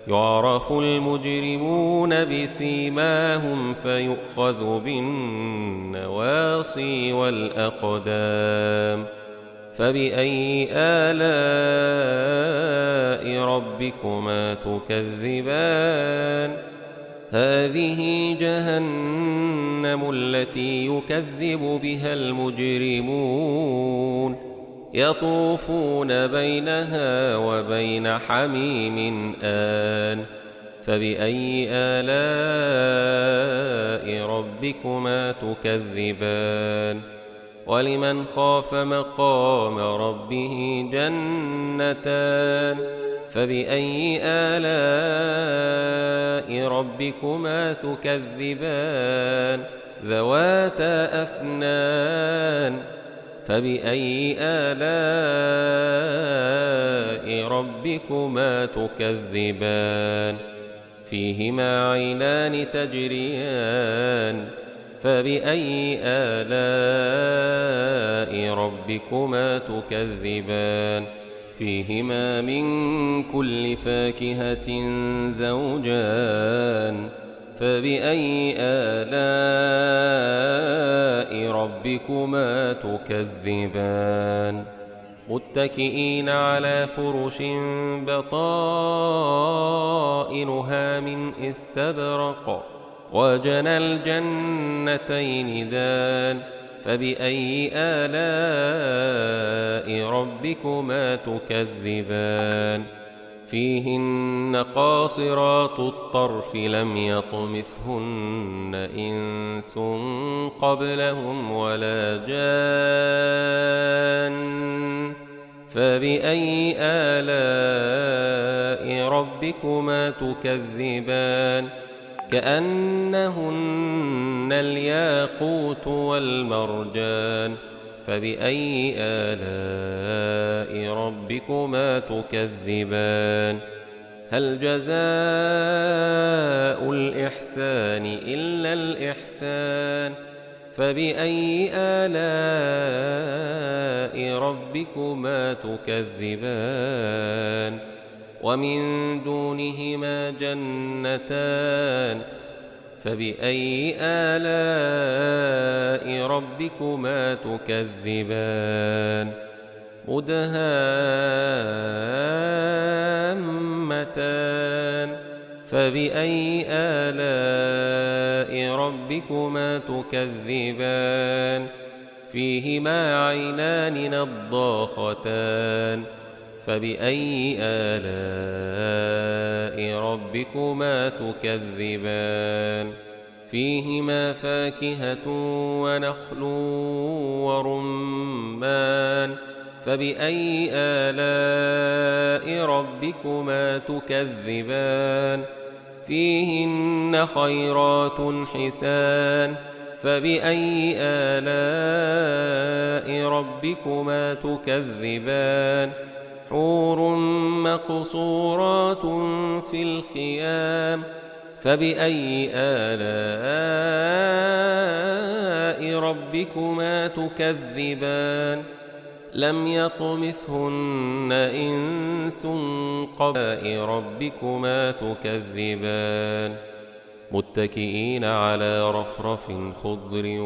[SPEAKER 2] يعرف المجرمون بسيماهم فيؤخذ بالنواصي والأقدام فبأي آلاء ربكما تكذبان هذه جهنم التي يكذب بها المجرمون يطوفون بينها وبين حميم آن فبأي آلاء ربكما تكذبان ولمن خاف مقام ربه جنتان فبأي آلاء ربكما تكذبان ذواتا أفنان فبأي آلاء ربكما تكذبان فيهما عينان تجريان فبأي آلاء ربكما تكذبان فيهما من كل فاكهة زوجان فبأي آلاء ربكما تكذبان متكئين على فرش بطائنها من استبرق وجنى الجنتين دان فبأي آلاء ربكما تكذبان فيهن قاصرات الطرف لم يطمثهن إنس قبلهم ولا جان فبأي آلاء ربكما تكذبان كأنهن الياقوت والمرجان فبأي آلاء ربكما تكذبان هل جزاء الإحسان إلا الإحسان فبأي آلاء ربكما تكذبان ومن دونهما جنتان فبأي آلاء ربكما تكذبان مدهامتان فبأي آلاء ربكما تكذبان فيهما عينان نضاختان فبأي آلاء ربكما تكذبان فيهما فاكهة ونخل ورمان فبأي آلاء ربكما تكذبان فيهن خيرات حسان فبأي آلاء ربكما تكذبان حور مقصورات في الخيام فبأي آلاء ربكما تكذبان لم يطمثهن إنس قبل ربكما تكذبان متكئين على رفرف خضر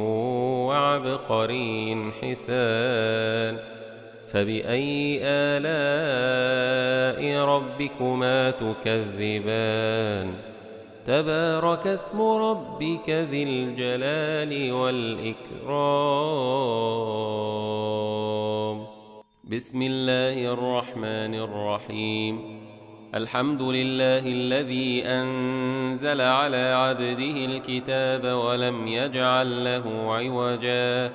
[SPEAKER 2] وعبقري حسان فبأي آلاء ربكما تكذبان تبارك اسم ربك ذي الجلال والإكرام بسم الله الرحمن الرحيم الحمد لله الذي أنزل على عبده الكتاب ولم يجعل له عوجا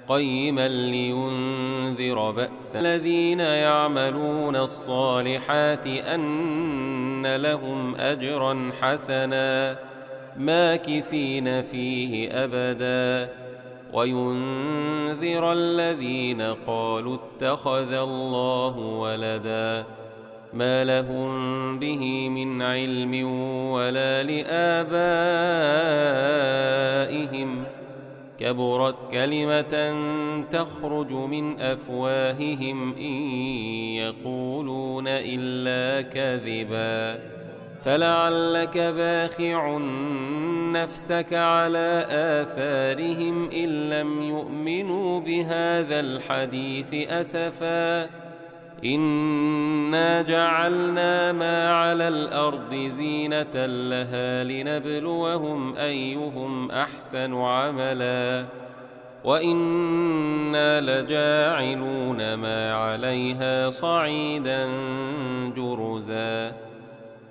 [SPEAKER 2] قيما لينذر بأسا الذين يعملون الصالحات أن لهم أجرا حسنا ماكثين فيه أبدا وينذر الذين قالوا اتخذ الله ولدا ما لهم به من علم ولا لآبائهم كبرت كلمة تخرج من أفواههم إن يقولون إلا كذبا فلعلك باخع نفسك على آثارهم إن لم يؤمنوا بهذا الحديث أسفا إنا جعلنا ما على الأرض زينة لها لنبلوهم أيهم أحسن عملا وإنا لجاعلون ما عليها صعيدا جرزا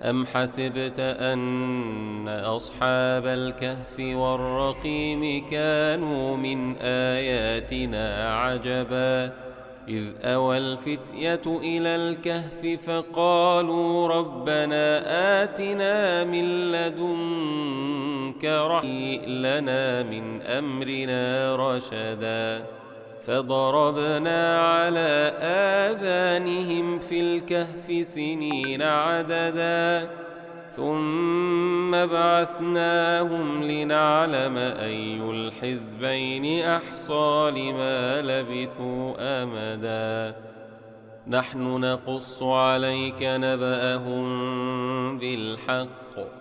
[SPEAKER 2] أم حسبت أن أصحاب الكهف والرقيم كانوا من آياتنا عجبا إذ أوى الفتية إلى الكهف فقالوا ربنا آتنا من لدنك رحمة لنا من أمرنا رشدا فضربنا على آذانهم في الكهف سنين عددا ثم بعثناهم لنعلم أي الحزبين أحصى لما لبثوا أمدا نحن نقص عليك نبأهم بالحق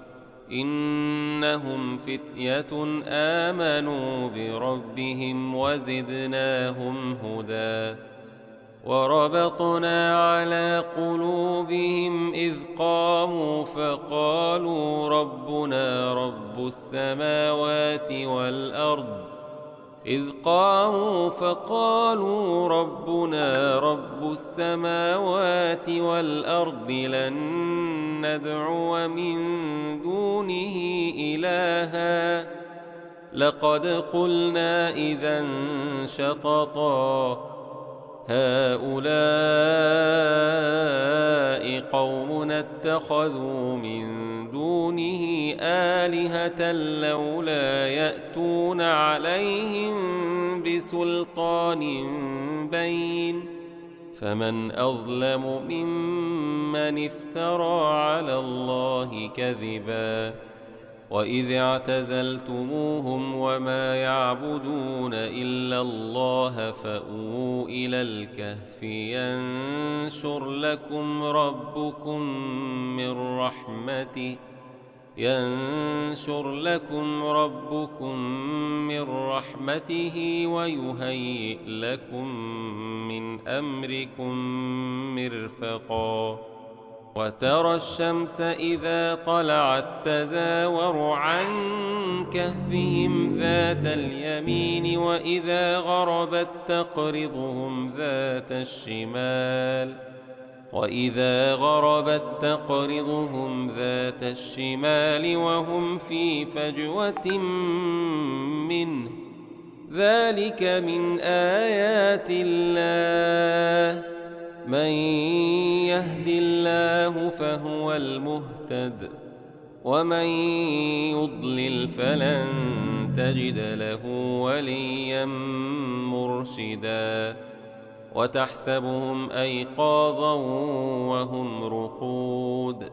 [SPEAKER 2] إنهم فتية آمنوا بربهم وزدناهم هدى وربطنا على قلوبهم إذ قاموا فقالوا ربنا رب السماوات والأرض لن ندعو من دونه إلها لقد قلنا إذا شططا هؤلاء قومنا اتخذوا من دونه آلهة لولا يأتون عليهم بسلطان بين فمن أظلم ممن افترى على الله كذبا وإذ اعتزلتموهم وما يعبدون إلا الله فأووا إلى الكهف ينشر لكم ربكم من رحمته ويهيئ لكم من أمركم مرفقا وترى الشمس إذا طلعت تزاور عن كهفهم ذات اليمين وإذا غربت تقرضهم ذات الشمال وهم في فجوة منه ذلك من آيات الله من يهد الله فهو المهتد ومن يضلل فلن تجد له وليا مرشدا وتحسبهم أيقاظا وهم رقود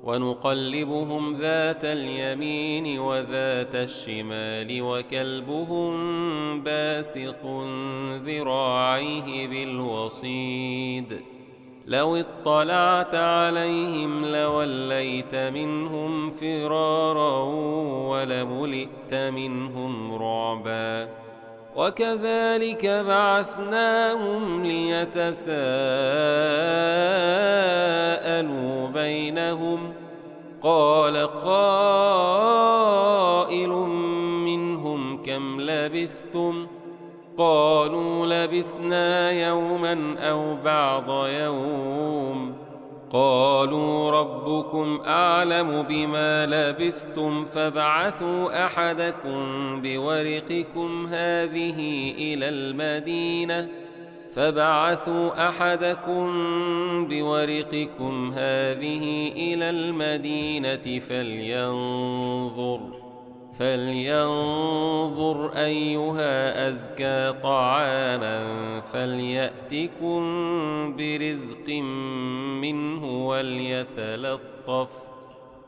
[SPEAKER 2] ونقلبهم ذات اليمين وذات الشمال وكلبهم باسط ذراعيه بالوصيد لو اطلعت عليهم لوليت منهم فرارا ولملئت منهم رعبا وكذلك بعثناهم ليتساءلوا بينهم قال قائل منهم كم لبثتم قالوا لبثنا يوما أو بعض يوم قالوا ربكم أعلم بما لبثتم فابعثوا أحدكم بورقكم هذه إلى المدينة فلينظر أيها أزكى طعاما فليأتكم برزق منه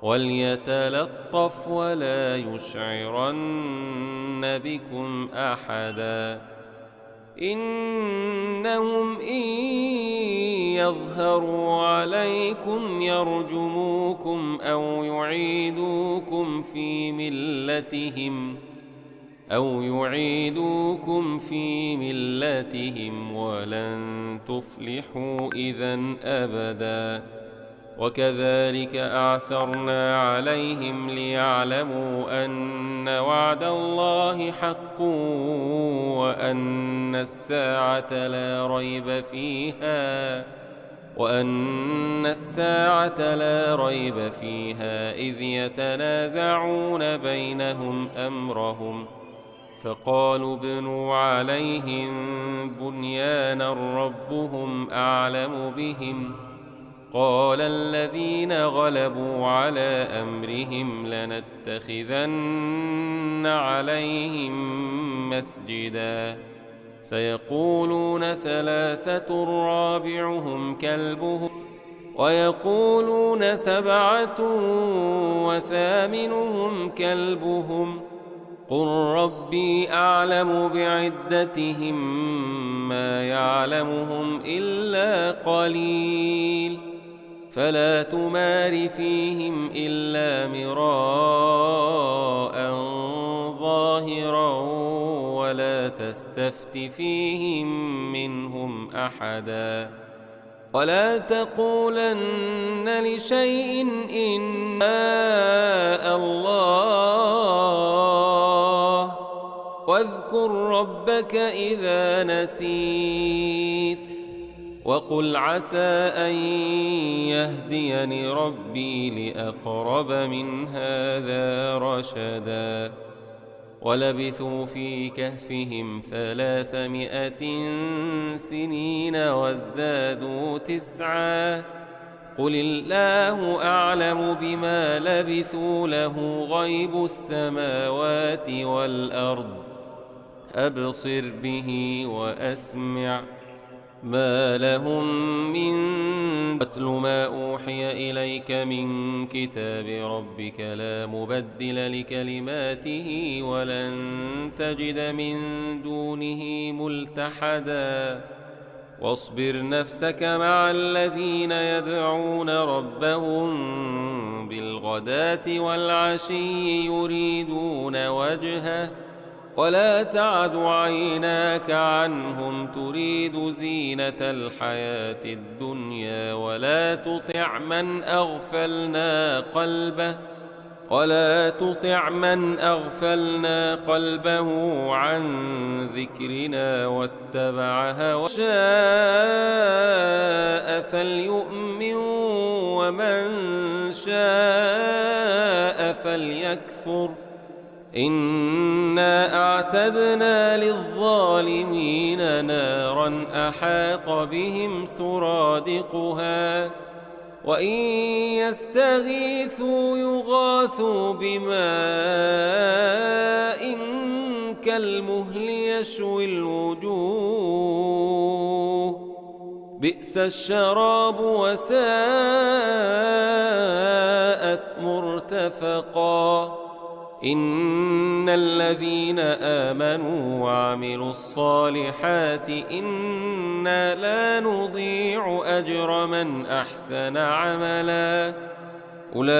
[SPEAKER 2] وليتلطف ولا يشعرن بكم أحدا إنهم إن يظهروا عليكم يرجموكم أو يعيدوكم في ملتهم ولن تفلحوا إذن أبدا وكذلك أعثرنا عليهم ليعلموا أن وعد الله حق وأن الساعة لا ريب فيها إذ يتنازعون بينهم أمرهم فقالوا ابنوا عليهم بنيانا ربهم أعلم بهم قال الذين غلبوا على أمرهم لنتخذن عليهم مسجدا سيقولون ثلاثة رابعهم كلبهم ويقولون 7 وثامنهم كلبهم قل ربي أعلم بعدتهم ما يعلمهم إلا قليل فلا تمار فيهم إلا مراء ظاهرا ولا تستفت فيهم منهم أحدا ولا تقولن لشيء إن شاء الله واذكر ربك إذا نسيت وقل عسى أن يهديني ربي لأقرب من هذا رشدا ولبثوا في كهفهم 300 سنين وازدادوا 9 قل الله أعلم بما لبثوا له غيب السماوات والأرض أبصر به وأسمع ما لهم من واتل ما أوحي إليك من كتاب ربك لا مبدل لكلماته ولن تجد من دونه ملتحدا واصبر نفسك مع الذين يدعون ربهم بالغداة والعشي يريدون وجهه ولا تعد عيناك عنهم تريد زينة الحياة الدنيا ولا تطع من أغفلنا قلبه عن ذكرنا واتبع هواه شاء فليؤمن ومن شاء فليكفر إنا أعتدنا للظالمين نارا أحاط بهم سرادقها وإن يستغيثوا يغاثوا بماء كالمهل يشوي الوجوه بئس الشراب وساءت مرتفقا إن الذين آمنوا وعملوا الصالحات إنا لا نضيع أجر من أحسن عملا أولئك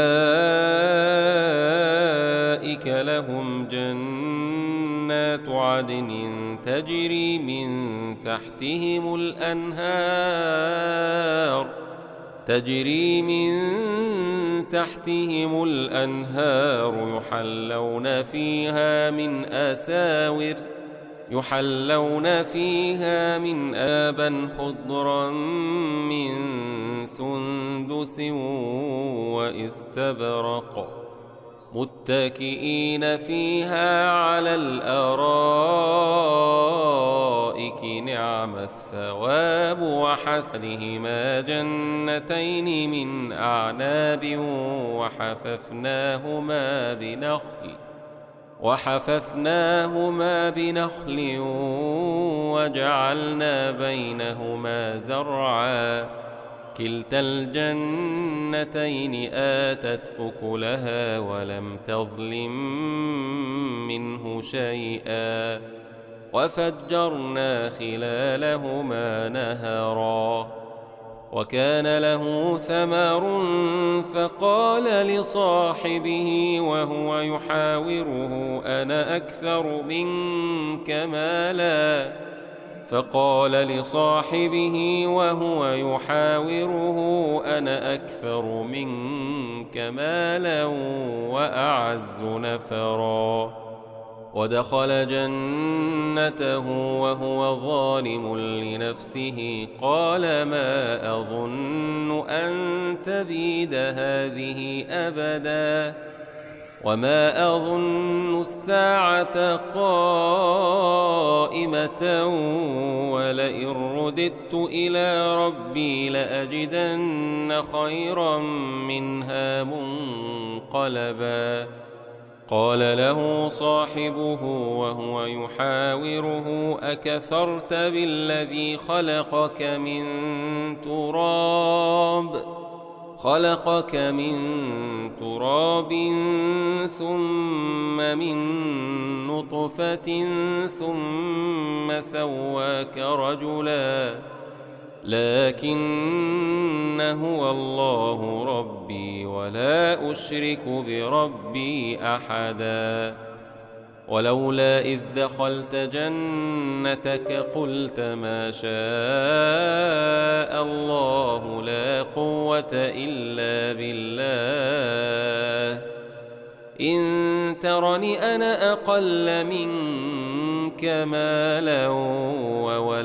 [SPEAKER 2] لهم جنات عدن تجري من تحتهم الأنهار يحلون فيها من آبا خضرا من سندس واستبرق متكئين فيها على الأرائك نعم الثواب وحسنهما جنتين من أعناب وحففناهما بنخل وجعلنا بينهما زرعا كلتا الجنتين آتت أكلها ولم تظلم منه شيئا وفجرنا خلالهما نهرا وكان له ثمر فقال لصاحبه وهو يحاوره أنا أكثر منك مالا وأعز نفرا ودخل جنته وهو ظالم لنفسه قال ما أظن أن تبيد هذه أبدا وما أظن الساعة قائمة ولئن رددت إلى ربي لأجدن خيرا منها منقلبا قال له صاحبه وهو يحاوره أكفرت بالذي خلقك من تراب خلقك من تراب ثم من نطفة ثم سواك رجلا لكن هو الله ربي ولا أشرك بربي أحدا ولولا إذ دخلت جنتك قلت ما شاء الله لا قوة إلا بالله إن ترني أنا أقل منك مالا وولدا